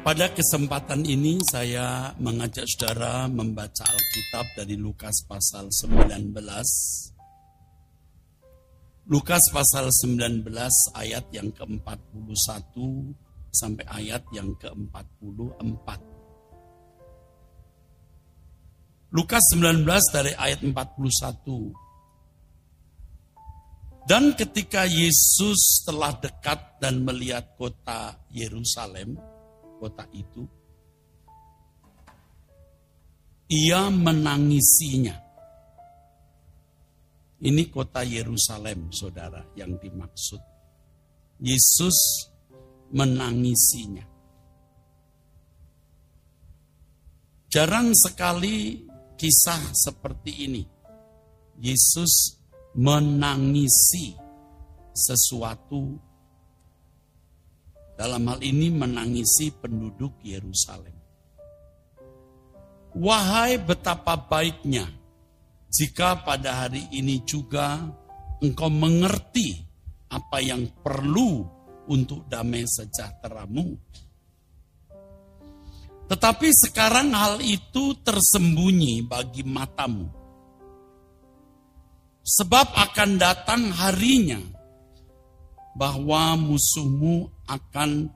Pada kesempatan ini saya mengajak saudara membaca Alkitab dari Lukas pasal 19. Lukas pasal 19 ayat yang ke-41 sampai ayat yang ke-44. Lukas 19 dari ayat 41. Dan ketika Yesus telah dekat dan melihat kota Yerusalem, kota itu, ia menangisinya. Ini kota Yerusalem, saudara, yang dimaksud. Yesus menangisinya. Jarang sekali kisah seperti ini. Yesus menangisi sesuatu. Dalam hal ini menangisi penduduk Yerusalem. Wahai betapa baiknya jika pada hari ini juga engkau mengerti apa yang perlu untuk damai sejahteramu. Tetapi sekarang hal itu tersembunyi bagi matamu. Sebab akan datang harinya bahwa musuhmu akan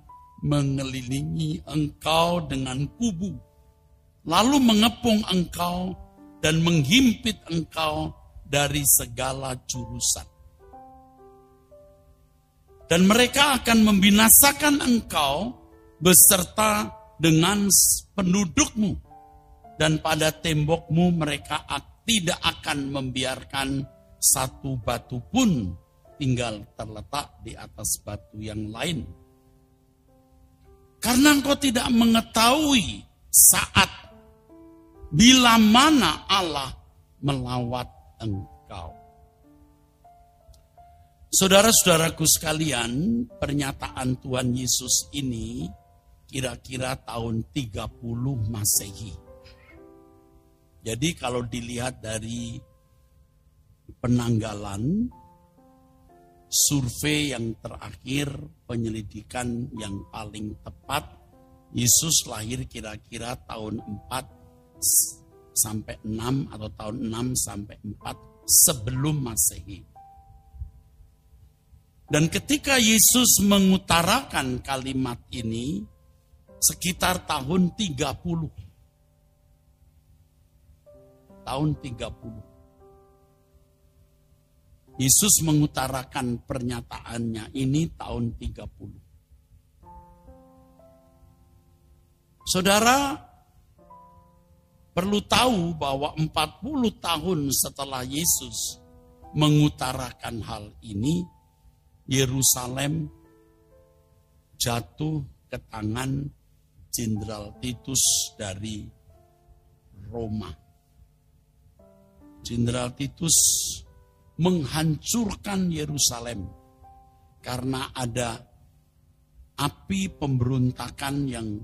mengelilingi engkau dengan kubu, lalu mengepung engkau dan menghimpit engkau dari segala jurusan. Dan mereka akan membinasakan engkau beserta dengan pendudukmu, dan pada tembokmu mereka tidak akan membiarkan satu batu pun tinggal terletak di atas batu yang lain. Karena engkau tidak mengetahui saat bila mana Allah melawat engkau. Saudara-saudaraku sekalian, pernyataan Tuhan Yesus ini kira-kira tahun 30 Masehi. Jadi kalau dilihat dari penanggalan, survei yang terakhir, penyelidikan yang paling tepat, Yesus lahir kira-kira tahun 4 sampai 6 atau tahun 6 sampai 4 sebelum Masehi. Dan ketika Yesus mengutarakan kalimat ini sekitar tahun 30. Tahun 30. Yesus mengutarakan pernyataannya ini tahun 30. Saudara perlu tahu bahwa 40 tahun setelah Yesus mengutarakan hal ini, Yerusalem jatuh ke tangan Jenderal Titus dari Roma. Jenderal Titus menghancurkan Yerusalem karena ada api pemberontakan yang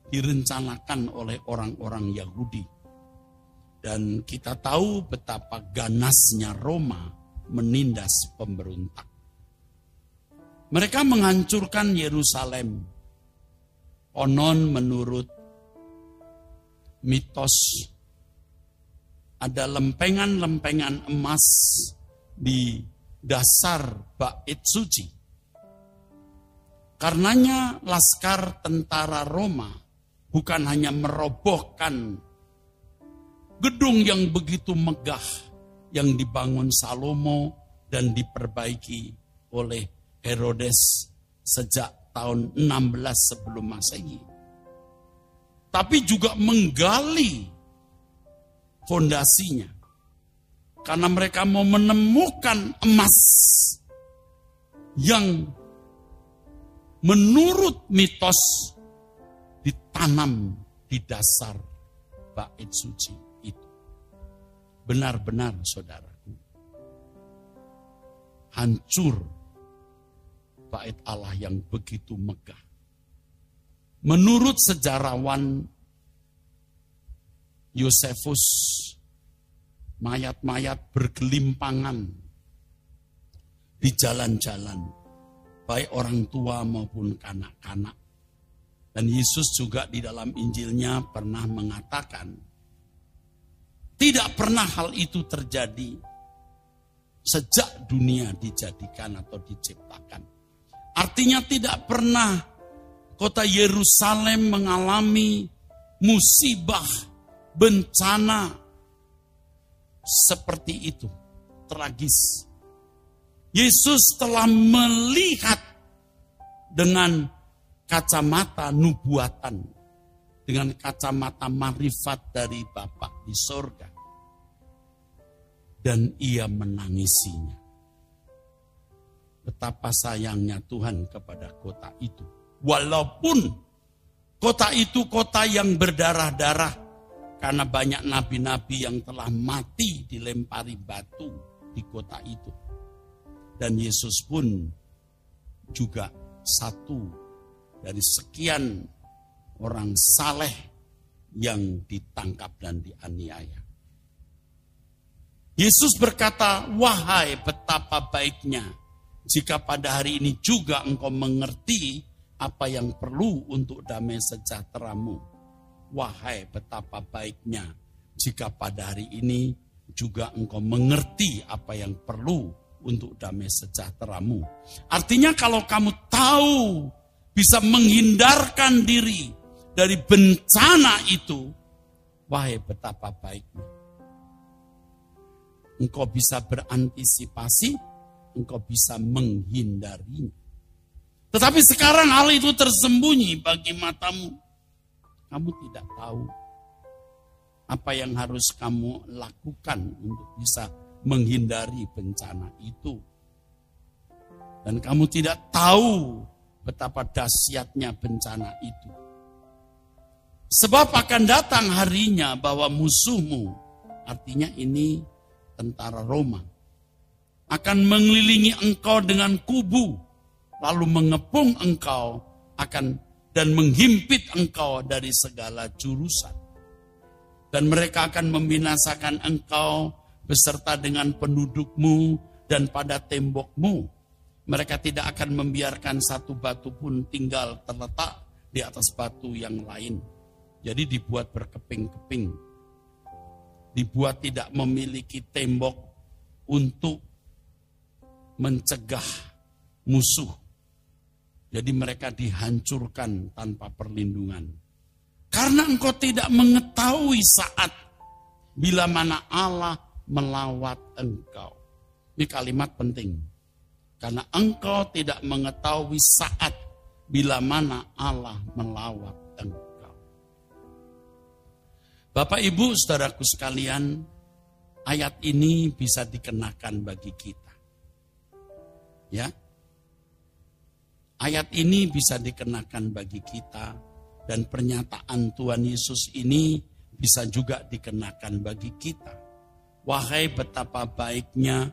direncanakan oleh orang-orang Yahudi. Dan kita tahu betapa ganasnya Roma menindas pemberontak. Mereka menghancurkan Yerusalem. Konon menurut mitos ada lempengan-lempengan emas di dasar bait suci. Karenanya laskar tentara Roma bukan hanya merobohkan gedung yang begitu megah yang dibangun Salomo dan diperbaiki oleh Herodes sejak tahun 16 sebelum Masehi, tapi juga menggali fondasinya. Karena mereka mau menemukan emas yang menurut mitos ditanam di dasar bait suci itu. Benar-benar saudaraku, hancur bait Allah yang begitu megah. Menurut sejarawan Yosefus, mayat-mayat bergelimpangan di jalan-jalan, baik orang tua maupun kanak-kanak. Dan Yesus juga di dalam Injilnya pernah mengatakan, tidak pernah hal itu terjadi sejak dunia dijadikan atau diciptakan. Artinya tidak pernah kota Yerusalem mengalami musibah, bencana seperti itu. Tragis. Yesus telah melihat dengan kacamata nubuatan, dengan kacamata marifat dari Bapa di sorga. Dan ia menangisinya. Betapa sayangnya Tuhan kepada kota itu. Walaupun kota itu kota yang berdarah-darah, karena banyak nabi-nabi yang telah mati dilempari batu di kota itu. Dan Yesus pun juga satu dari sekian orang saleh yang ditangkap dan dianiaya. Yesus berkata, wahai betapa baiknya jika pada hari ini juga engkau mengerti apa yang perlu untuk damai sejahteramu. Wahai betapa baiknya jika pada hari ini juga engkau mengerti apa yang perlu untuk damai sejahteramu. Artinya kalau kamu tahu bisa menghindarkan diri dari bencana itu, wahai betapa baiknya. Engkau bisa berantisipasi, engkau bisa menghindarinya. Tetapi sekarang hal itu tersembunyi bagi matamu. Kamu tidak tahu apa yang harus kamu lakukan untuk bisa menghindari bencana itu. Dan kamu tidak tahu betapa dahsyatnya bencana itu. Sebab akan datang harinya bahwa musuhmu, artinya ini tentara Roma, akan mengelilingi engkau dengan kubu, lalu mengepung engkau dan menghimpit engkau dari segala jurusan. Dan mereka akan membinasakan engkau beserta dengan pendudukmu dan pada tembokmu. Mereka tidak akan membiarkan satu batu pun tinggal terletak di atas batu yang lain. Jadi dibuat berkeping-keping. Dibuat tidak memiliki tembok untuk mencegah musuh. Jadi mereka dihancurkan tanpa perlindungan. Karena engkau tidak mengetahui saat bila mana Allah melawat engkau. Ini kalimat penting. Karena engkau tidak mengetahui saat bila mana Allah melawat engkau. Bapak, Ibu, saudaraku sekalian, ayat ini bisa dikenakan bagi kita. Ya. Ayat ini bisa dikenakan bagi kita, dan pernyataan Tuhan Yesus ini bisa juga dikenakan bagi kita. Wahai betapa baiknya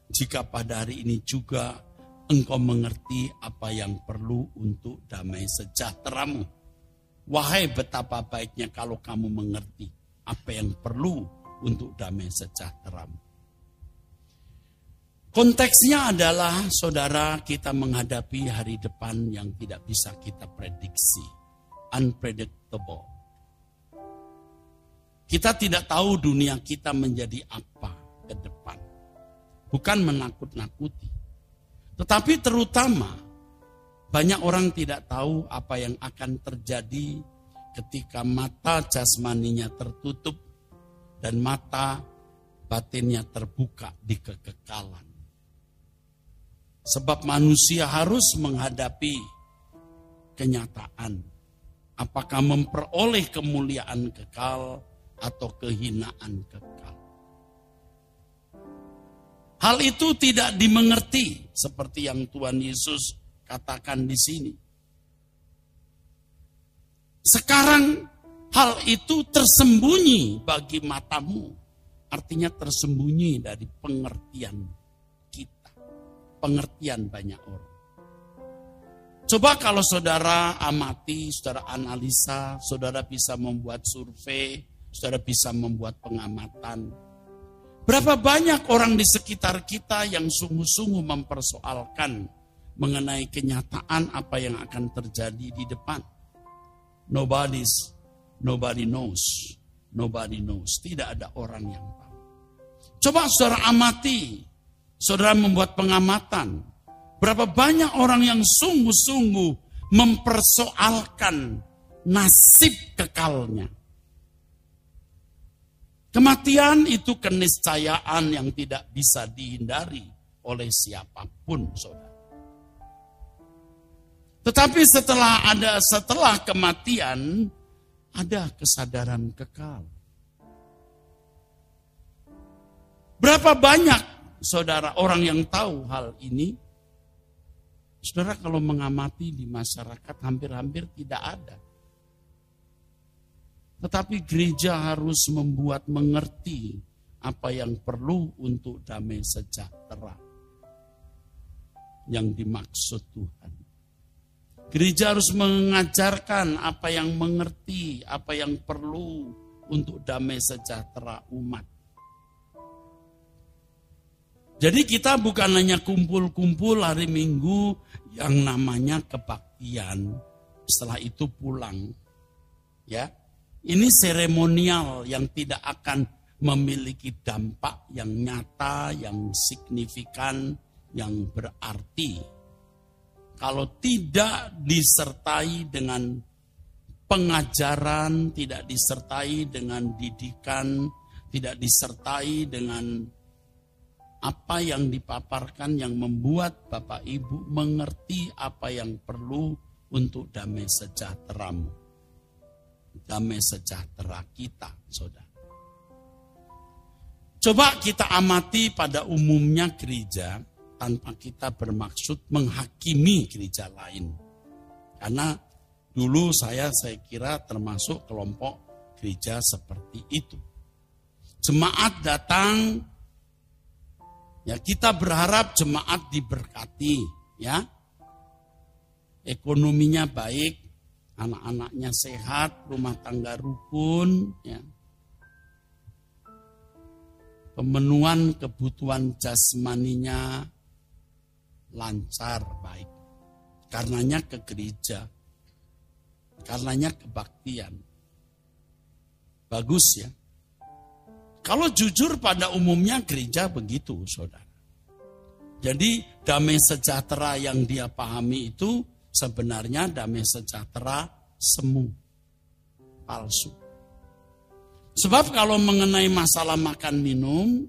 jika pada hari ini juga engkau mengerti apa yang perlu untuk damai sejahteramu. Wahai betapa baiknya kalau kamu mengerti apa yang perlu untuk damai sejahteramu. Konteksnya adalah, saudara, kita menghadapi hari depan yang tidak bisa kita prediksi. Unpredictable. Kita tidak tahu dunia kita menjadi apa ke depan. Bukan menakut-nakuti. Tetapi terutama banyak orang tidak tahu apa yang akan terjadi ketika mata jasmaninya tertutup dan mata batinnya terbuka di kekekalan. Sebab manusia harus menghadapi kenyataan. Apakah memperoleh kemuliaan kekal atau kehinaan kekal. Hal itu tidak dimengerti seperti yang Tuhan Yesus katakan di sini. Sekarang hal itu tersembunyi bagi matamu. Artinya tersembunyi dari pengertian kita. Pengertian banyak orang. Coba kalau saudara amati, saudara analisa, saudara bisa membuat survei, saudara bisa membuat pengamatan. Berapa banyak orang di sekitar kita yang sungguh-sungguh mempersoalkan mengenai kenyataan apa yang akan terjadi di depan. Nobody knows. Nobody knows. Tidak ada orang yang tahu. Coba saudara amati. Saudara membuat pengamatan. Berapa banyak orang yang sungguh-sungguh mempersoalkan nasib kekalnya. Kematian itu keniscayaan yang tidak bisa dihindari oleh siapapun, saudara. Tetapi setelah kematian, ada kesadaran kekal. Berapa banyak, saudara, orang yang tahu hal ini? Saudara, kalau mengamati di masyarakat hampir-hampir tidak ada. Tetapi gereja harus membuat mengerti apa yang perlu untuk damai sejahtera yang dimaksud Tuhan. Gereja harus mengajarkan apa yang mengerti, apa yang perlu untuk damai sejahtera umat. Jadi kita bukan hanya kumpul-kumpul hari Minggu yang namanya kebaktian, setelah itu pulang. Ya. Ini seremonial yang tidak akan memiliki dampak yang nyata, yang signifikan, yang berarti. Kalau tidak disertai dengan pengajaran, tidak disertai dengan didikan, tidak disertai dengan apa yang dipaparkan yang membuat Bapak Ibu mengerti apa yang perlu untuk damai sejahteramu. Damai sejahtera kita, saudara. Coba kita amati pada umumnya gereja tanpa kita bermaksud menghakimi gereja lain. Karena dulu saya kira termasuk kelompok gereja seperti itu. Jemaat datang, ya kita berharap jemaat diberkati, ya. Ekonominya baik, anak-anaknya sehat, rumah tangga rukun, ya. Pemenuhan kebutuhan jasmaninya lancar, baik. Karenanya ke gereja, karenanya kebaktian. Bagus ya. Kalau jujur pada umumnya gereja begitu, saudara. Jadi damai sejahtera yang dia pahami itu sebenarnya damai sejahtera semu, palsu. Sebab kalau mengenai masalah makan minum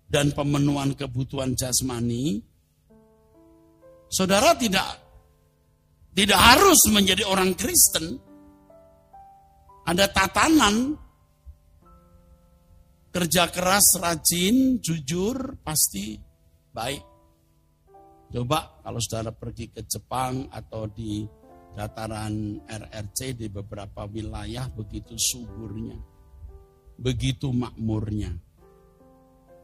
dan pemenuhan kebutuhan jasmani, saudara tidak harus menjadi orang Kristen. Ada tatanan, kerja keras, rajin, jujur, pasti baik. Coba kalau saudara pergi ke Jepang atau di dataran RRC di beberapa wilayah begitu suburnya, begitu makmurnya.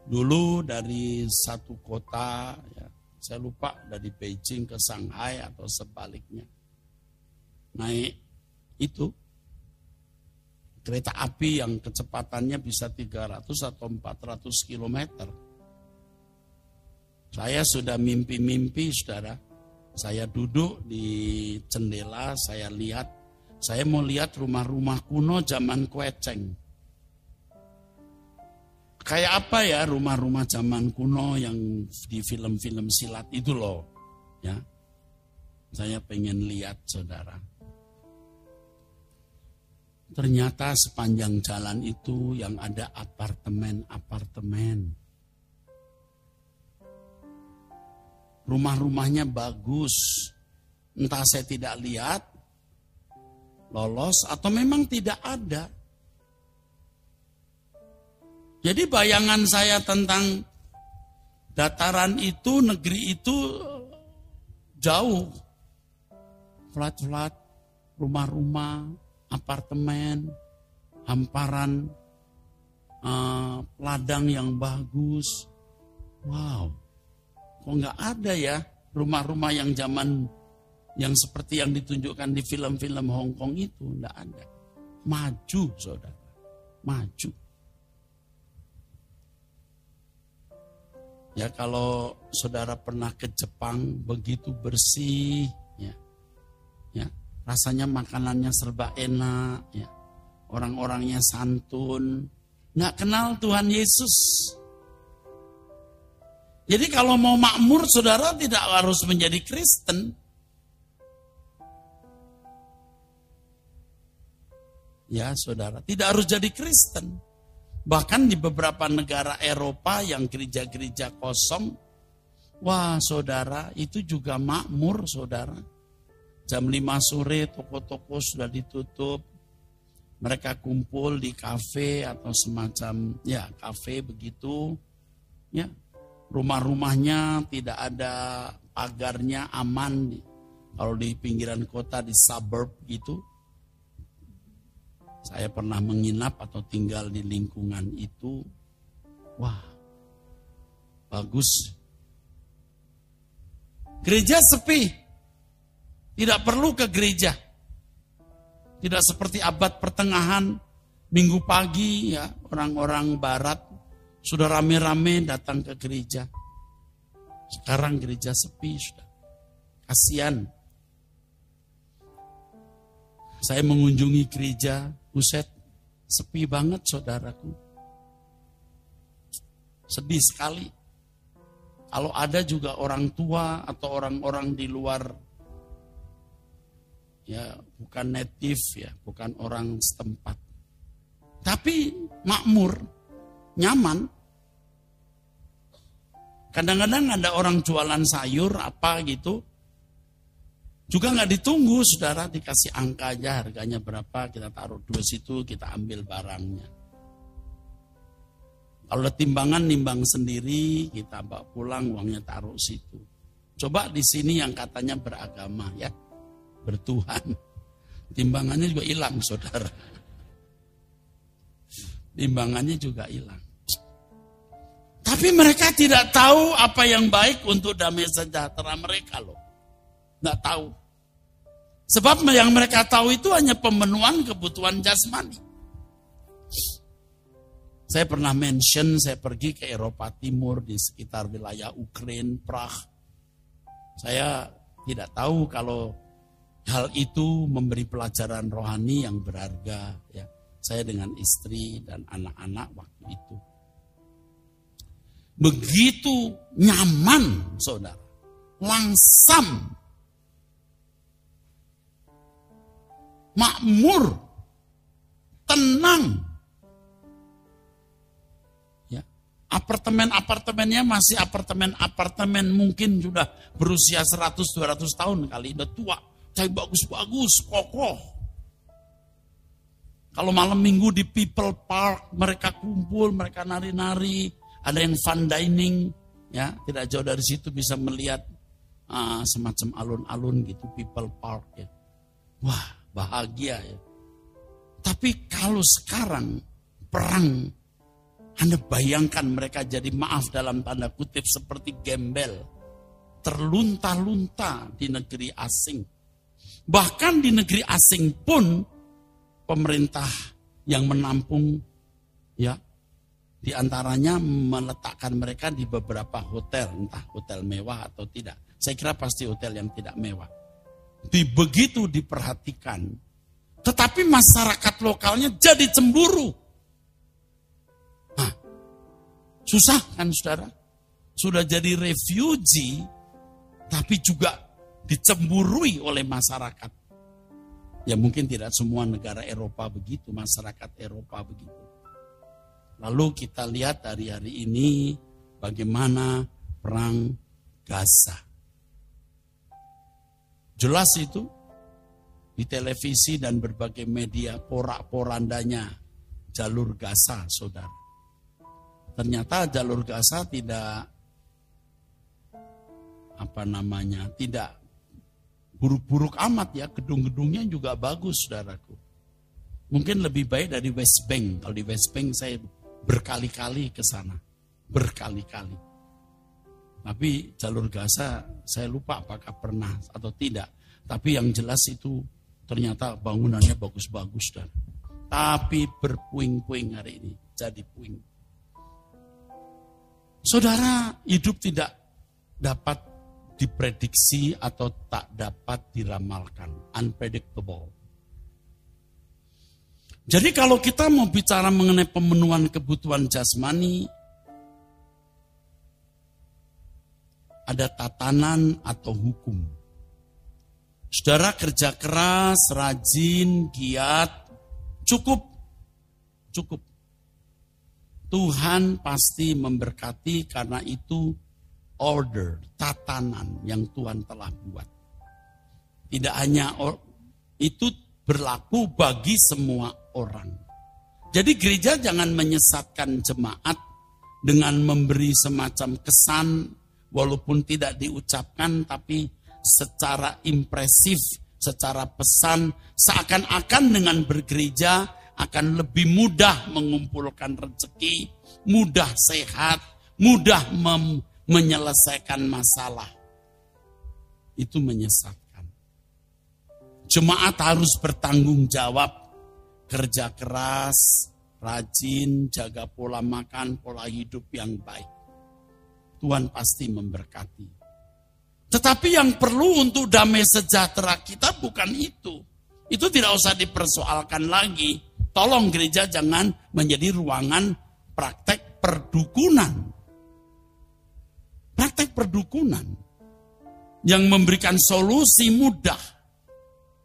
Dulu dari satu kota, ya, saya lupa dari Beijing ke Shanghai atau sebaliknya, naik itu kereta api yang kecepatannya bisa 300 atau 400 kilometer. Saya sudah mimpi-mimpi, saudara. Saya duduk di jendela, saya mau lihat rumah-rumah kuno zaman Kueceng. Kayak apa ya rumah-rumah zaman kuno yang di film-film silat itu loh. Ya, saya pengen lihat, saudara. Ternyata sepanjang jalan itu yang ada apartemen-apartemen. Rumah-rumahnya bagus. Entah saya tidak lihat, lolos, atau memang tidak ada. Jadi bayangan saya tentang dataran itu, negeri itu jauh. Flat-flat, rumah-rumah, apartemen, hamparan, ladang yang bagus. Wow. Kok nggak ada ya rumah-rumah yang zaman yang seperti yang ditunjukkan di film-film Hong Kong itu, nggak ada. Maju, saudara, maju. Ya kalau saudara pernah ke Jepang begitu bersih, ya. rasanya makanannya serba enak, ya. Orang-orangnya santun, nggak kenal Tuhan Yesus. Jadi kalau mau makmur, saudara tidak harus menjadi Kristen. Ya saudara, tidak harus jadi Kristen. Bahkan di beberapa negara Eropa yang gereja-gereja kosong, wah saudara, itu juga makmur saudara. Jam 5 sore toko-toko sudah ditutup. Mereka kumpul di kafe atau semacam ya kafe begitu. Ya, rumah-rumahnya tidak ada pagarnya, aman. Kalau di pinggiran kota, di suburb gitu. Saya pernah menginap atau tinggal di lingkungan itu. Wah, bagus. Gereja sepi. Tidak perlu ke gereja. Tidak seperti abad pertengahan, minggu pagi ya orang-orang barat sudah rame-rame datang ke gereja. Sekarang gereja sepi sudah. Kasihan. Saya mengunjungi gereja, buset, sepi banget saudaraku. Sedih sekali. Kalau ada juga orang tua atau orang-orang di luar, ya bukan native ya, bukan orang setempat. Tapi makmur, nyaman. Kadang-kadang ada orang jualan sayur apa gitu, juga nggak ditunggu, saudara, dikasih angka aja harganya berapa, kita taruh dulu situ, kita ambil barangnya. Kalau ada timbangan, nimbang sendiri, kita bawa pulang, uangnya taruh situ. Coba di sini yang katanya beragama ya, bertuhan, timbangannya juga hilang, saudara. Timbangannya juga hilang. Tapi mereka tidak tahu apa yang baik untuk damai sejahtera mereka loh. Nggak tahu. Sebab yang mereka tahu itu hanya pemenuhan kebutuhan jasmani. Saya pernah mention, saya pergi ke Eropa Timur di sekitar wilayah Ukraina, Prague. Saya tidak tahu kalau hal itu memberi pelajaran rohani yang berharga. Ya, saya dengan istri dan anak-anak waktu itu. Begitu nyaman, saudara. Langsam. Makmur, tenang. Ya, apartemen-apartemennya masih apartemen mungkin sudah berusia 100-200 tahun kali, udah tua, tapi bagus-bagus, kokoh. Kalau malam minggu di People Park, mereka kumpul, mereka nari-nari, ada yang fun dining, ya tidak jauh dari situ bisa melihat semacam alun-alun gitu, People Park ya. Wah, bahagia ya. Tapi kalau sekarang perang, Anda bayangkan mereka jadi, maaf dalam tanda kutip, seperti gembel. Terlunta-lunta di negeri asing. Bahkan di negeri asing pun pemerintah yang menampung ya, di antaranya meletakkan mereka di beberapa hotel, entah hotel mewah atau tidak. Saya kira pasti hotel yang tidak mewah. Begitu diperhatikan, tetapi masyarakat lokalnya jadi cemburu. Nah, susah kan saudara? Sudah jadi refugee, tapi juga dicemburui oleh masyarakat. Ya mungkin tidak semua negara Eropa begitu, masyarakat Eropa begitu. Lalu kita lihat hari-hari ini bagaimana perang Gaza. Jelas itu di televisi dan berbagai media porak-porandanya jalur Gaza, saudara. Ternyata jalur Gaza tidak tidak buruk-buruk amat ya, gedung-gedungnya juga bagus, saudaraku. Mungkin lebih baik dari West Bank. Kalau di West Bank saya berkali-kali ke sana, berkali-kali. Tapi jalur Gaza saya lupa apakah pernah atau tidak. Tapi yang jelas itu ternyata bangunannya bagus-bagus dan. Tapi berpuing-puing hari ini, jadi puing. Saudara, hidup tidak dapat diprediksi atau tak dapat diramalkan. Unpredictable. Jadi kalau kita mau bicara mengenai pemenuhan kebutuhan jasmani, ada tatanan atau hukum. Saudara kerja keras, rajin, giat, cukup. Tuhan pasti memberkati karena itu order, tatanan yang Tuhan telah buat. Tidak hanya itu berlaku bagi semua orang. Jadi gereja jangan menyesatkan jemaat dengan memberi semacam kesan walaupun tidak diucapkan tapi secara impresif, secara pesan seakan-akan dengan bergereja akan lebih mudah mengumpulkan rezeki, mudah sehat, mudah menyelesaikan masalah. Itu menyesatkan. Jemaat harus bertanggung jawab, kerja keras, rajin, jaga pola makan, pola hidup yang baik. Tuhan pasti memberkati. Tetapi yang perlu untuk damai sejahtera kita bukan itu. Itu tidak usah dipersoalkan lagi. Tolong gereja jangan menjadi ruangan praktek perdukunan. Praktek perdukunan yang memberikan solusi mudah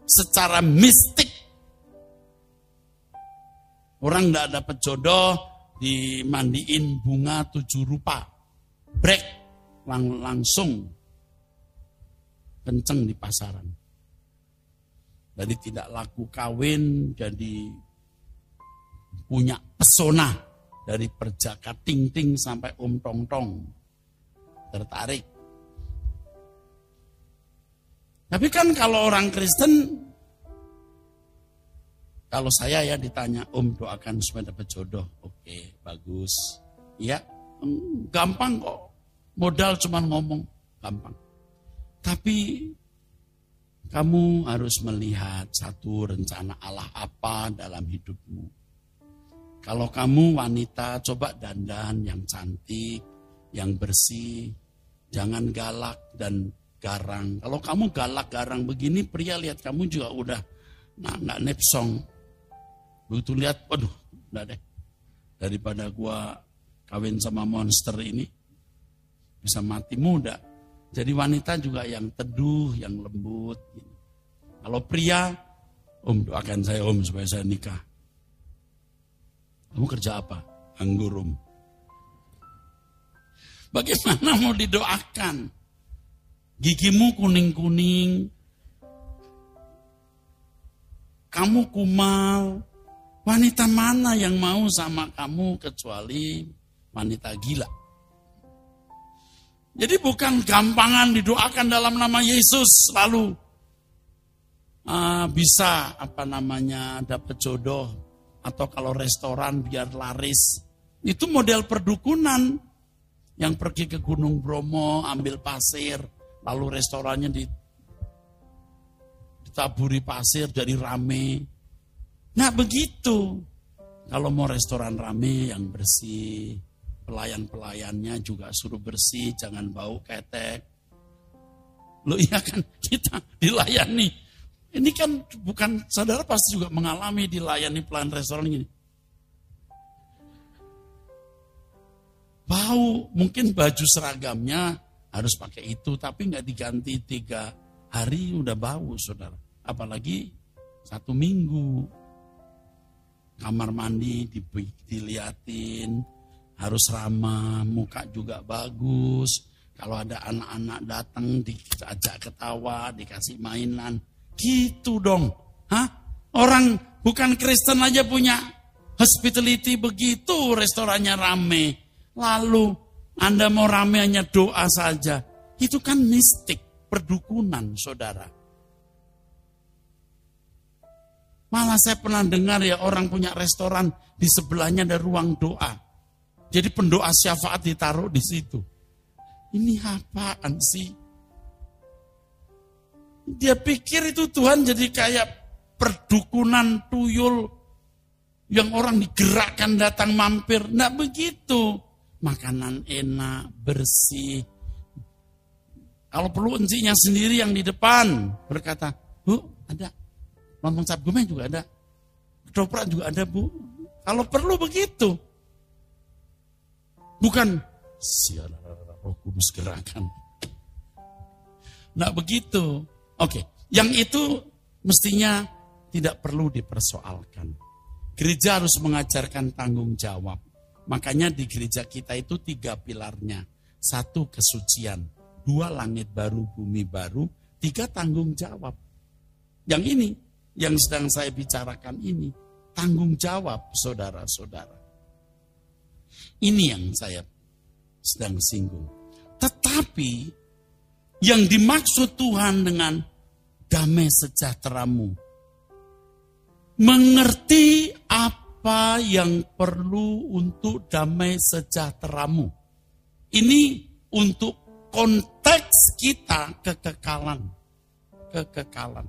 secara mistik. Orang tidak dapat jodoh, dimandiin bunga 7 rupa. Break, langsung kenceng di pasaran. Jadi tidak laku kawin, jadi punya pesona dari perjaka ting-ting sampai om tong-tong. Tertarik. Tapi kan kalau orang Kristen, kalau saya ya ditanya, om doakan supaya dapat jodoh. Oke, bagus. Ya, gampang kok. Modal cuma ngomong, gampang. Tapi kamu harus melihat satu rencana Allah apa dalam hidupmu. Kalau kamu wanita, coba dandan yang cantik, yang bersih, jangan galak dan garang. Kalau kamu galak garang begini, pria lihat kamu juga udah nggak nepsong. Begitu lihat, waduh, udah deh. Daripada gua kawin sama monster ini, bisa mati muda. Jadi wanita juga yang teduh, yang lembut. Kalau pria, om doakan saya om supaya saya nikah. Kamu kerja apa? Anggur om. Bagaimana mau didoakan? Gigimu kuning-kuning. Kamu kumal. Wanita mana yang mau sama kamu kecuali wanita gila? Jadi bukan gampangan didoakan dalam nama Yesus lalu bisa dapat jodoh atau kalau restoran biar laris. Itu model perdukunan yang pergi ke Gunung Bromo ambil pasir lalu restorannya ditaburi pasir jadi rame. Nah begitu. Kalau mau restoran rame yang bersih, pelayan-pelayannya juga suruh bersih, jangan bau ketek. Loh iya kan kita dilayani. Ini kan bukan, saudara pasti juga mengalami dilayani pelayan restoran ini. Bau, mungkin baju seragamnya harus pakai itu, tapi nggak diganti 3 hari udah bau saudara. Apalagi 1 minggu. Kamar mandi diliatin, harus ramah, muka juga bagus. Kalau ada anak-anak datang diajak ketawa, dikasih mainan. Gitu dong. Hah? Orang bukan Kristen aja punya hospitality begitu, restorannya rame. Lalu Anda mau rame hanya doa saja. Itu kan mistik, perdukunan saudara. Malah saya pernah dengar ya orang punya restoran di sebelahnya ada ruang doa. Jadi pendoa syafaat ditaruh di situ. Ini apaan sih? Dia pikir itu Tuhan jadi kayak perdukunan tuyul yang orang digerakkan datang mampir. Nggak begitu. Makanan enak, bersih, Kalau perlu encinya sendiri yang di depan berkata, Bu, ada. Lontong cap gomeh juga ada. Ketoprak juga ada, Bu. Kalau perlu begitu. Bukan, sialah Roh Kudus gerakan. Nggak begitu. Oke, yang itu mestinya tidak perlu dipersoalkan. Gereja harus mengajarkan tanggung jawab. Makanya di gereja kita itu 3 pilarnya. 1, kesucian. 2, langit baru, bumi baru. 3, tanggung jawab. Yang ini, yang sedang saya bicarakan ini, tanggung jawab saudara-saudara. Ini yang saya sedang singgung. Tetapi, yang dimaksud Tuhan dengan damai sejahteramu, mengerti apa yang perlu untuk damai sejahteramu. Ini untuk konteks kita kekekalan. Kekekalan.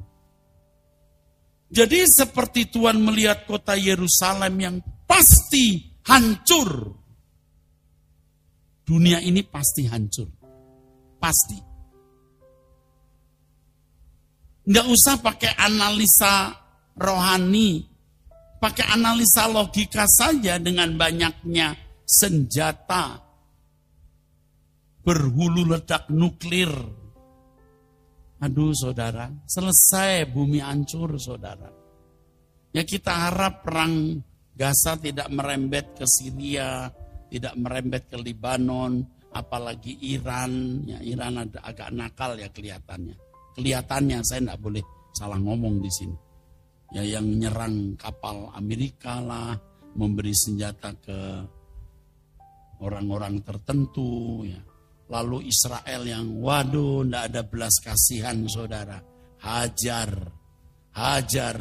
Jadi seperti Tuhan melihat kota Yerusalem yang pasti hancur. Dunia ini pasti hancur. Pasti. Nggak usah pakai analisa rohani. Pakai analisa logika saja dengan banyaknya senjata berhulu ledak nuklir. Aduh saudara, selesai bumi hancur saudara. Ya kita harap perang Gaza tidak merembet ke Syria, tidak merembet ke Lebanon, apalagi Iran. Ya Iran ada agak nakal ya kelihatannya. Kelihatannya, saya tidak boleh salah ngomong di sini. Ya yang nyerang kapal Amerika lah, memberi senjata ke orang-orang tertentu ya. Lalu Israel yang waduh tidak ada belas kasihan saudara. Hajar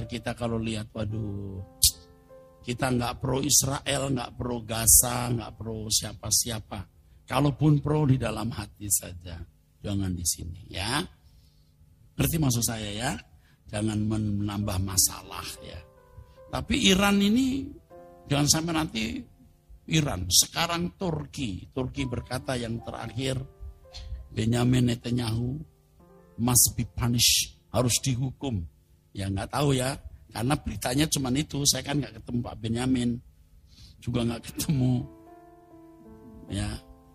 kita kalau lihat waduh. Kita nggak pro Israel, nggak pro Gaza, nggak pro siapa-siapa. Kalaupun pro di dalam hati saja. Jangan di sini ya. Ngerti maksud saya ya? Jangan menambah masalah ya. Tapi Iran ini jangan sampai nanti Iran. Sekarang Turki berkata yang terakhir, Benjamin Netanyahu must be punished, harus dihukum. Ya nggak tahu ya, karena beritanya cuma itu. Saya kan nggak ketemu Pak Benjamin, juga nggak ketemu ya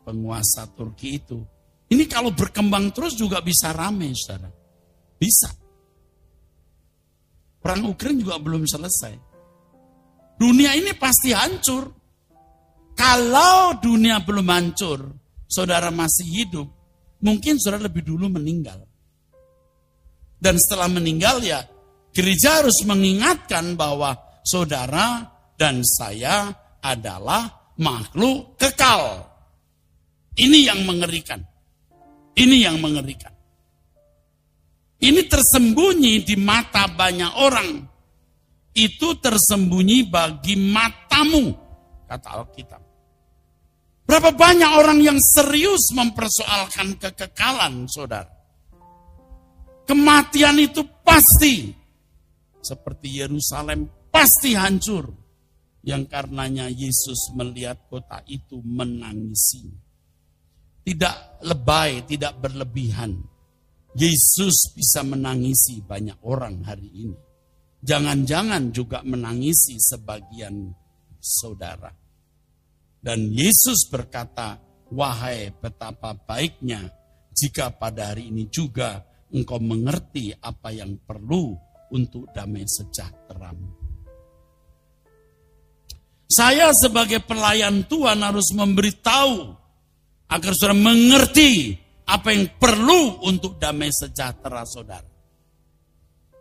penguasa Turki itu. Ini kalau berkembang terus juga bisa rame, saudara. Bisa. Perang Ukraina juga belum selesai. Dunia ini pasti hancur. Kalau dunia belum hancur, saudara masih hidup, mungkin saudara lebih dulu meninggal. Dan setelah meninggal ya, gereja harus mengingatkan bahwa saudara dan saya adalah makhluk kekal. Ini yang mengerikan. Ini yang mengerikan. Ini tersembunyi di mata banyak orang. Itu tersembunyi bagi matamu, kata Alkitab. Berapa banyak orang yang serius mempersoalkan kekekalan, saudara. Kematian itu pasti. Seperti Yerusalem pasti hancur. Yang karenanya Yesus melihat kota itu menangisi. Tidak lebay, tidak berlebihan. Yesus bisa menangisi banyak orang hari ini. Jangan-jangan juga menangisi sebagian saudara. Dan Yesus berkata, wahai betapa baiknya jika pada hari ini juga engkau mengerti apa yang perlu untuk damai sejahteramu. Saya sebagai pelayan Tuhan harus memberitahu agar saudara mengerti apa yang perlu untuk damai sejahtera saudara.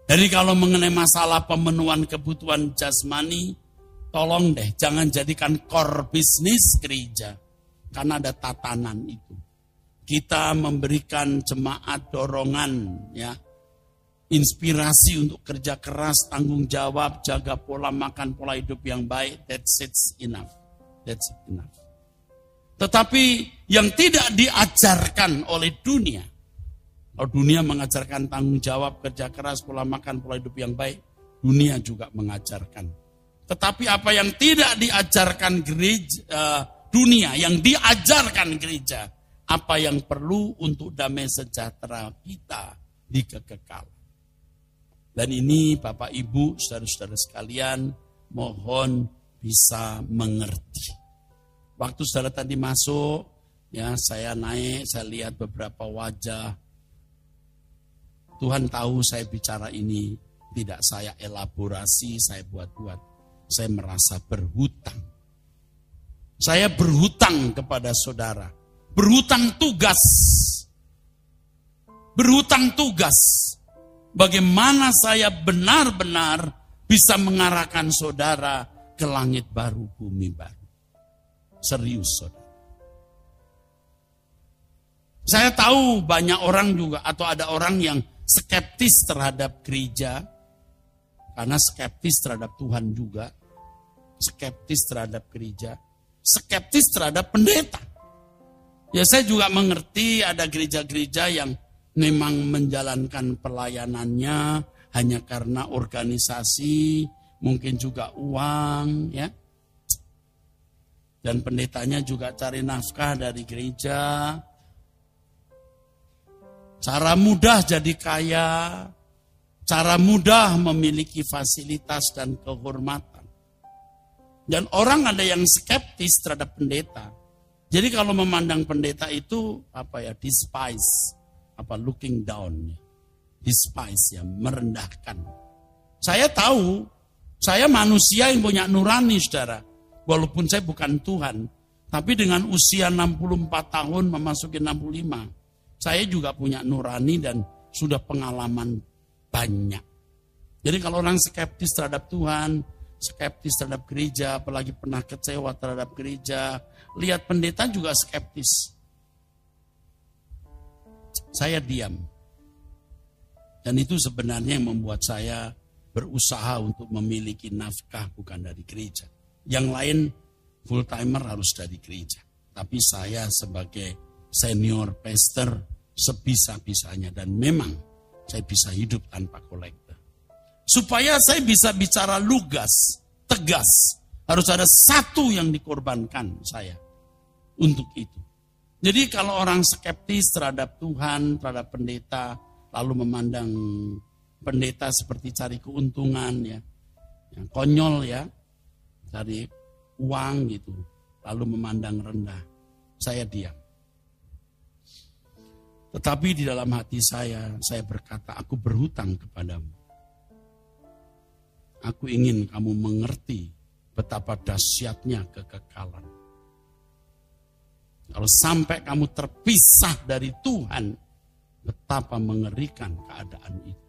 Jadi kalau mengenai masalah pemenuhan kebutuhan jasmani, tolong deh jangan jadikan core bisnis gereja. Karena ada tatanan itu. Kita memberikan jemaat dorongan ya. Inspirasi untuk kerja keras, tanggung jawab, jaga pola makan, pola hidup yang baik. That's enough. That's enough. Tetapi yang tidak diajarkan oleh dunia. Kalau dunia mengajarkan tanggung jawab, kerja keras, pola makan, pola hidup yang baik. Dunia juga mengajarkan. Tetapi apa yang tidak diajarkan gereja, dunia, yang diajarkan gereja apa yang perlu untuk damai sejahtera kita di kekekalan. Dan ini Bapak Ibu, saudara-saudara sekalian, mohon bisa mengerti. Waktu saudara tadi masuk, ya saya naik, saya lihat beberapa wajah. Tuhan tahu saya bicara ini tidak saya elaborasi, saya buat-buat. Saya merasa berhutang. Saya berhutang kepada saudara. Berhutang tugas. Berhutang tugas. Bagaimana saya benar-benar bisa mengarahkan saudara ke langit baru, bumi baru. Serius, saudara. Saya tahu banyak orang juga, atau ada orang yang skeptis terhadap gereja, karena skeptis terhadap Tuhan juga, skeptis terhadap gereja, skeptis terhadap pendeta. Ya saya juga mengerti ada gereja-gereja yang memang menjalankan pelayanannya hanya karena organisasi, mungkin juga uang, ya. Dan pendetanya juga cari nafkah dari gereja. Cara mudah jadi kaya, cara mudah memiliki fasilitas dan kehormatan. Dan orang ada yang skeptis terhadap pendeta. Jadi kalau memandang pendeta itu despise, looking down, despise, merendahkan. Saya tahu, saya manusia yang punya nurani, saudara. Walaupun saya bukan Tuhan, tapi dengan usia 64 tahun memasuki 65, saya juga punya nurani dan sudah pengalaman banyak. Jadi kalau orang skeptis terhadap Tuhan, skeptis terhadap gereja, apalagi pernah kecewa terhadap gereja, lihat pendeta juga skeptis. Saya diam. Dan itu sebenarnya yang membuat saya berusaha untuk memiliki nafkah bukan dari gereja. Yang lain full timer harus dari gereja. Tapi saya sebagai senior pastor sebisa-bisanya, dan memang saya bisa hidup tanpa kolektor. Supaya saya bisa bicara lugas, tegas, harus ada satu yang dikorbankan saya untuk itu. Jadi kalau orang skeptis terhadap Tuhan, terhadap pendeta, lalu memandang pendeta seperti cari keuntungan, ya, yang konyol, ya, cari uang gitu, lalu memandang rendah, saya diam. Tetapi di dalam hati saya berkata, aku berhutang kepadamu. Aku ingin kamu mengerti betapa dahsyatnya kekekalan. Kalau sampai kamu terpisah dari Tuhan, betapa mengerikan keadaan itu.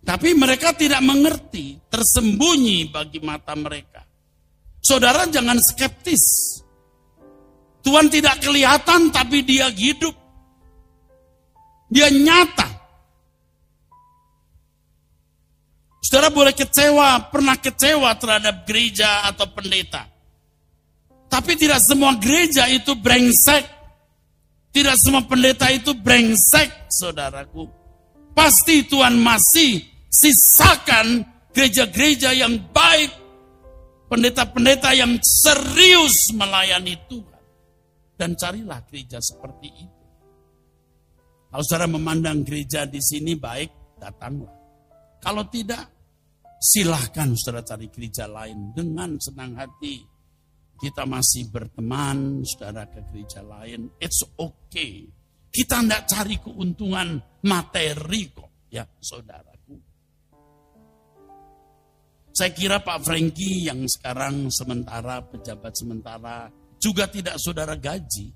Tapi mereka tidak mengerti, tersembunyi bagi mata mereka. Saudara jangan skeptis. Tuhan tidak kelihatan tapi dia hidup. Dia nyata. Saudara boleh kecewa, pernah kecewa terhadap gereja atau pendeta. Tapi tidak semua gereja itu brengsek. Tidak semua pendeta itu brengsek, saudaraku. Pasti Tuhan masih sisakan gereja-gereja yang baik. Pendeta-pendeta yang serius melayani Tuhan. Dan carilah gereja seperti itu. Kalau saudara memandang gereja di sini baik, datanglah. Kalau tidak, silahkan saudara cari gereja lain dengan senang hati. Kita masih berteman, saudara ke gereja lain. It's okay. Kita tidak cari keuntungan materi kok, ya saudaraku. Saya kira Pak Franky yang sekarang sementara, pejabat sementara, juga tidak saudara gaji.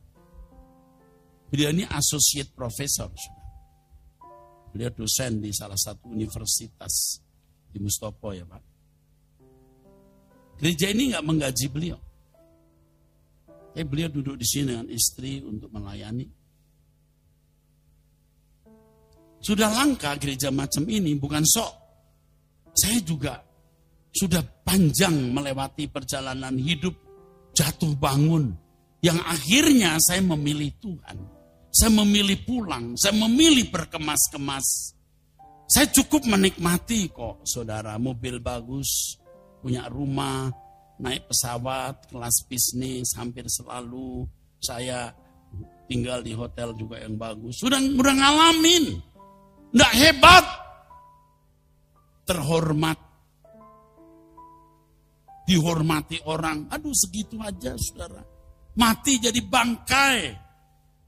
Beliau ini associate professor. Beliau dosen di salah satu universitas di Mustopo, ya Pak. Gereja ini nggak menggaji beliau. Beliau duduk di sini dengan istri untuk melayani. Sudah langka gereja macam ini, bukan sok. Saya juga sudah panjang melewati perjalanan hidup, jatuh bangun. Yang akhirnya saya memilih Tuhan. Saya memilih pulang, saya memilih berkemas-kemas. Saya cukup menikmati kok, saudara, mobil bagus, punya rumah, naik pesawat, kelas bisnis, hampir selalu saya tinggal di hotel juga yang bagus. Sudah ngalamin. Nggak hebat. Terhormat. Dihormati orang. Aduh segitu aja saudara. Mati jadi bangkai.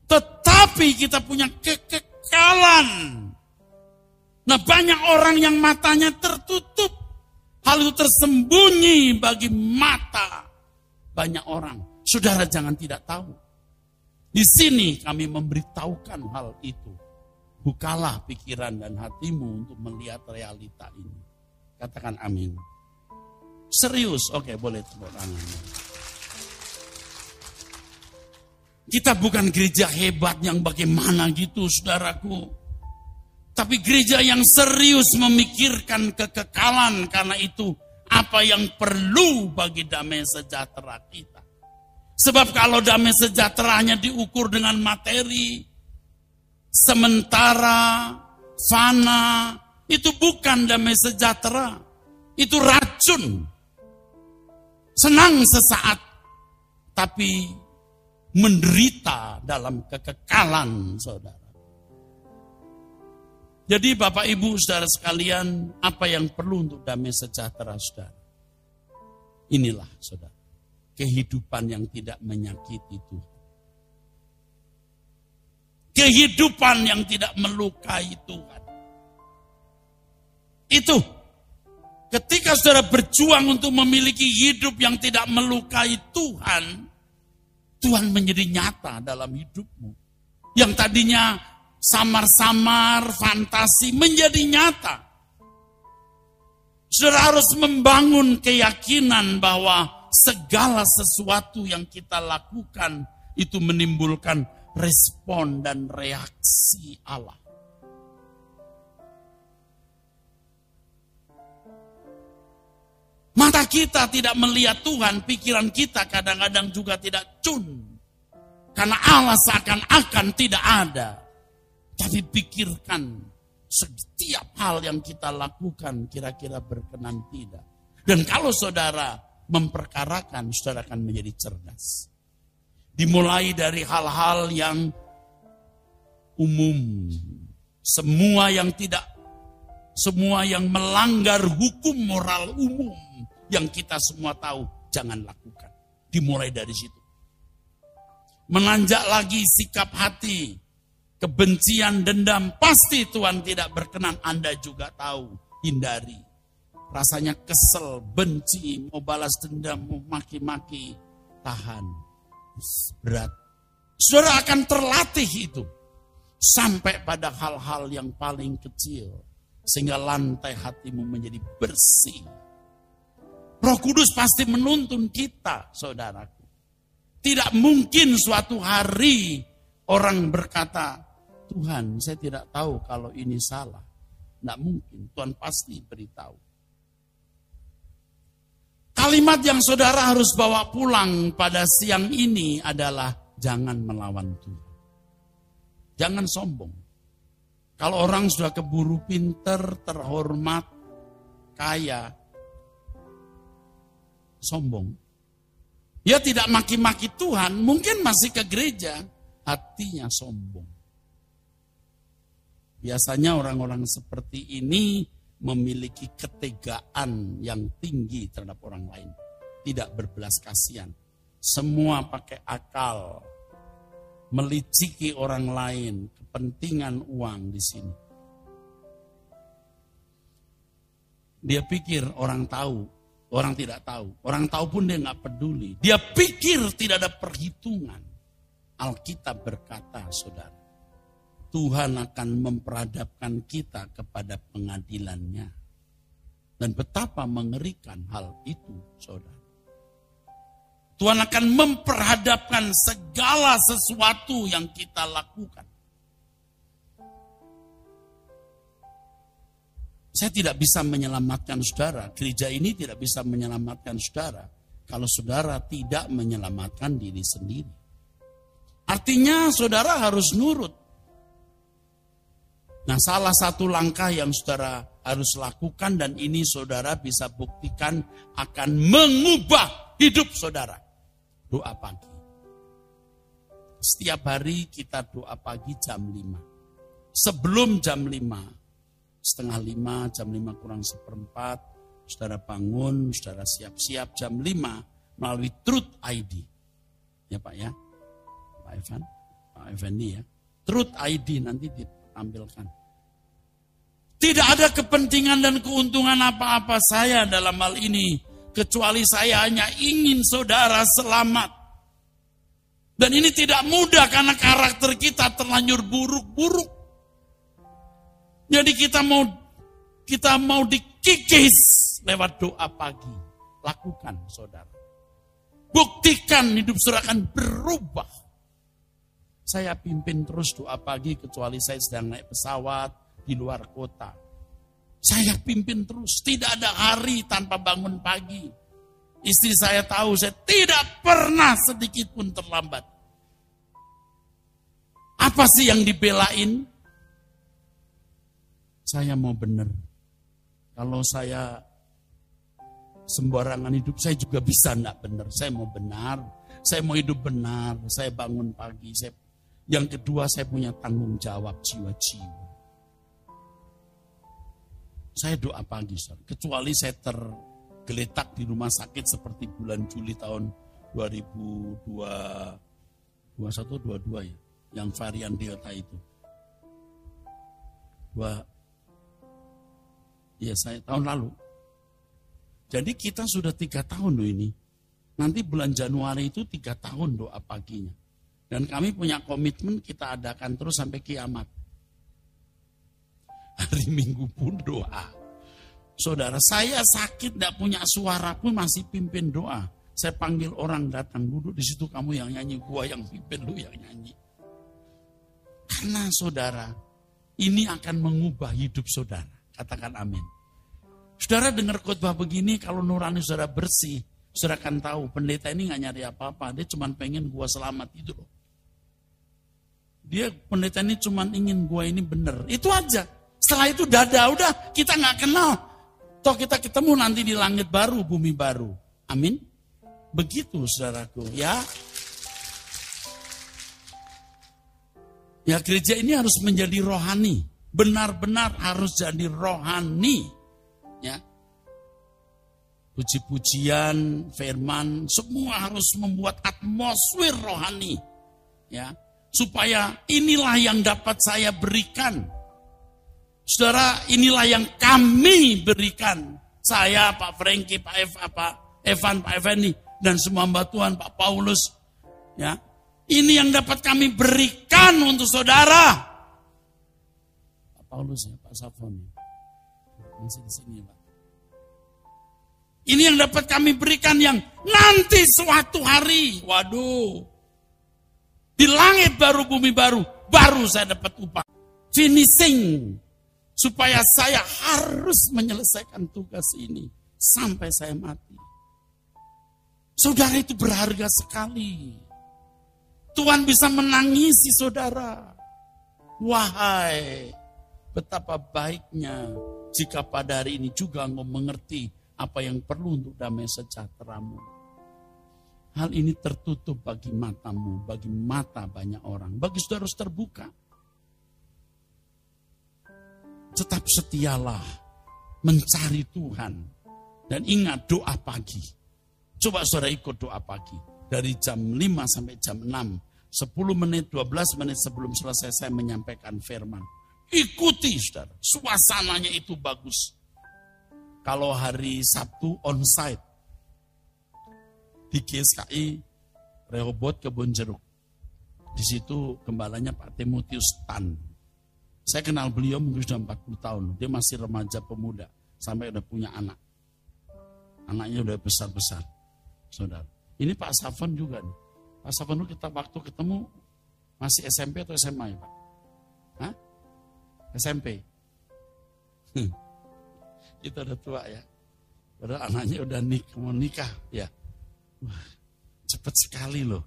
Tetapi kita punya kekekalan. Nah banyak orang yang matanya tertutup. Hal itu tersembunyi bagi mata banyak orang. Saudara jangan tidak tahu. Di sini kami memberitahukan hal itu. Bukalah pikiran dan hatimu untuk melihat realita ini. Katakan amin. Serius, oke boleh tepuk tangan. Kita bukan gereja hebat yang bagaimana gitu saudaraku. Tapi gereja yang serius memikirkan kekekalan, karena itu apa yang perlu bagi damai sejahtera kita. Sebab kalau damai sejahteranya diukur dengan materi, sementara, fana, itu bukan damai sejahtera. Itu racun. Senang sesaat, tapi menderita dalam kekekalan saudara. Jadi Bapak Ibu saudara sekalian, apa yang perlu untuk damai sejahtera saudara? Inilah saudara, kehidupan yang tidak menyakiti Tuhan. Kehidupan yang tidak melukai Tuhan. Itu, ketika saudara berjuang untuk memiliki hidup yang tidak melukai Tuhan, Tuhan menjadi nyata dalam hidupmu. Yang tadinya samar-samar, fantasi menjadi nyata. Saudara harus membangun keyakinan bahwa segala sesuatu yang kita lakukan itu menimbulkan respon dan reaksi Allah. Mata kita tidak melihat Tuhan, pikiran kita kadang-kadang juga tidak cun. Karena Allah seakan-akan tidak ada. Tapi pikirkan setiap hal yang kita lakukan kira-kira berkenan tidak. Dan kalau saudara memperkarakan, saudara akan menjadi cerdas. Dimulai dari hal-hal yang umum. Semua yang melanggar hukum moral umum yang kita semua tahu, jangan lakukan. Dimulai dari situ. Menanjak lagi sikap hati. Kebencian, dendam, pasti Tuhan tidak berkenan. Anda juga tahu, hindari. Rasanya kesel, benci, mau balas dendam, mau maki-maki, tahan. Berat. Saudara akan terlatih itu. Sampai pada hal-hal yang paling kecil. Sehingga lantai hatimu menjadi bersih. Roh Kudus pasti menuntun kita, saudaraku. Tidak mungkin suatu hari orang berkata, Tuhan, saya tidak tahu kalau ini salah. Tidak mungkin, Tuhan pasti beritahu. Kalimat yang saudara harus bawa pulang pada siang ini adalah jangan melawan Tuhan. Jangan sombong. Kalau orang sudah keburu pinter, terhormat, kaya, sombong. Dia tidak maki-maki Tuhan, mungkin masih ke gereja, hatinya sombong. Biasanya orang-orang seperti ini memiliki ketegaan yang tinggi terhadap orang lain. Tidak berbelas kasihan. Semua pakai akal. Meliciki orang lain. Kepentingan uang di sini. Dia pikir orang tahu. Orang tidak tahu. Orang tahu pun dia nggak peduli. Dia pikir tidak ada perhitungan. Alkitab berkata, saudara. Tuhan akan memperhadapkan kita kepada pengadilannya. Dan betapa mengerikan hal itu, saudara. Tuhan akan memperhadapkan segala sesuatu yang kita lakukan. Saya tidak bisa menyelamatkan saudara. Gereja ini tidak bisa menyelamatkan saudara. Kalau saudara tidak menyelamatkan diri sendiri. Artinya saudara harus nurut. Nah, salah satu langkah yang saudara harus lakukan dan ini saudara bisa buktikan akan mengubah hidup saudara. Doa pagi. setiap hari kita doa pagi jam 5. Sebelum jam 5, setengah 5, jam 5 kurang seperempat, saudara bangun, saudara siap-siap jam 5 melalui Truth ID. Ya Pak ya, Pak Evan, Pak Effendi ya. Truth ID nanti ditampilkan. Tidak ada kepentingan dan keuntungan apa-apa saya dalam hal ini, kecuali saya hanya ingin saudara selamat. Dan ini tidak mudah karena karakter kita terlanjur buruk-buruk. Jadi kita mau dikikis lewat doa pagi. Lakukan saudara. Buktikan hidup saudara akan berubah. Saya pimpin terus doa pagi kecuali saya sedang naik pesawat di luar kota. Saya pimpin terus. Tidak ada hari tanpa bangun pagi. Istri saya tahu saya tidak pernah sedikit pun terlambat. Apa sih yang dibelain? Saya mau benar. Kalau saya sembarangan hidup, saya juga bisa enggak benar. Saya mau benar. Saya mau hidup benar. Saya bangun pagi. Yang kedua, saya punya tanggung jawab jiwa-jiwa. Saya doa pagi, kecuali saya tergeletak di rumah sakit seperti bulan Juli tahun 2021-22 ya, yang varian Delta itu. Saya tahun lalu. Jadi kita sudah 3 tahun loh ini. Nanti bulan Januari itu 3 tahun doa paginya. Dan kami punya komitmen kita adakan terus sampai kiamat. Hari Minggu pun doa. Saudara, saya sakit, tidak punya suara pun masih pimpin doa. Saya panggil orang datang, duduk di situ, kamu yang nyanyi, gua yang pimpin, lu yang nyanyi. Karena saudara, ini akan mengubah hidup saudara. Katakan amin. Saudara dengar khotbah begini, kalau nurani saudara bersih, saudara akan tahu pendeta ini gak nyari apa-apa, dia cuma pengen gua selamat itu loh. Pendeta ini cuma ingin gua ini benar, itu aja. Setelah itu udah kita gak kenal. Toh kita ketemu nanti di langit baru, bumi baru. Amin. Begitu saudaraku ya. Ya gereja ini harus menjadi rohani. Benar-benar harus jadi rohani. Ya. Puji-pujian, firman, semua harus membuat atmosfer rohani. Ya. Supaya inilah yang dapat saya berikan. Saudara, inilah yang kami berikan. Saya, Pak Franky, Pak Evan, Pak Effendi, dan semua hamba Tuhan, Pak Paulus. Ya, ini yang dapat kami berikan untuk saudara. Pak Paulus ya, Pak Safon. Masih di sini Pak. Ini yang dapat kami berikan yang nanti suatu hari, waduh, di langit baru, bumi baru, baru saya dapat upah. Finishing. Supaya saya harus menyelesaikan tugas ini sampai saya mati. Saudara itu berharga sekali. Tuhan bisa menangisi saudara. Wahai, betapa baiknya jika pada hari ini juga engkau mengerti apa yang perlu untuk damai sejahteramu. Hal ini tertutup bagi matamu, bagi mata banyak orang. Bagi saudara harus terbuka. Tetap setialah mencari Tuhan. Dan ingat doa pagi. Coba saudara ikut doa pagi. Dari jam 5 sampai jam 6. 10 menit, 12 menit sebelum selesai saya menyampaikan firman. Ikuti saudara. Suasananya itu bagus. Kalau hari Sabtu onsite. Di GSKI Rehoboth Kebon Jeruk. Di situ gembalanya Pak Timotius Tan. Saya kenal beliau mungkin sudah 40 tahun. Dia masih remaja pemuda. Sampai udah punya anak. Anaknya udah besar-besar. Saudara. Ini Pak Safon juga nih. Pak Safon kita waktu ketemu masih SMP atau SMA ya Pak? Hah? SMP. Kita udah tua ya. Padahal anaknya udah mau nikah ya. Wah, cepat sekali loh.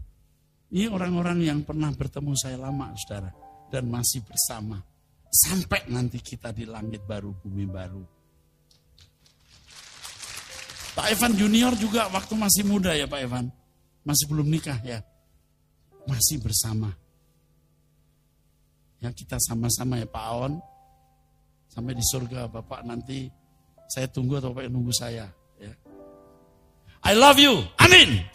Ini orang-orang yang pernah bertemu saya lama saudara. Dan masih bersama. Sampai nanti kita di langit baru, bumi baru. Pak Evan Junior juga waktu masih muda ya Pak Evan. Masih belum nikah ya. masih bersama. Ya, kita sama-sama ya Pak Aon. Sampai di surga Bapak nanti saya tunggu atau Bapak yang nunggu saya. Ya. I love you. Amin.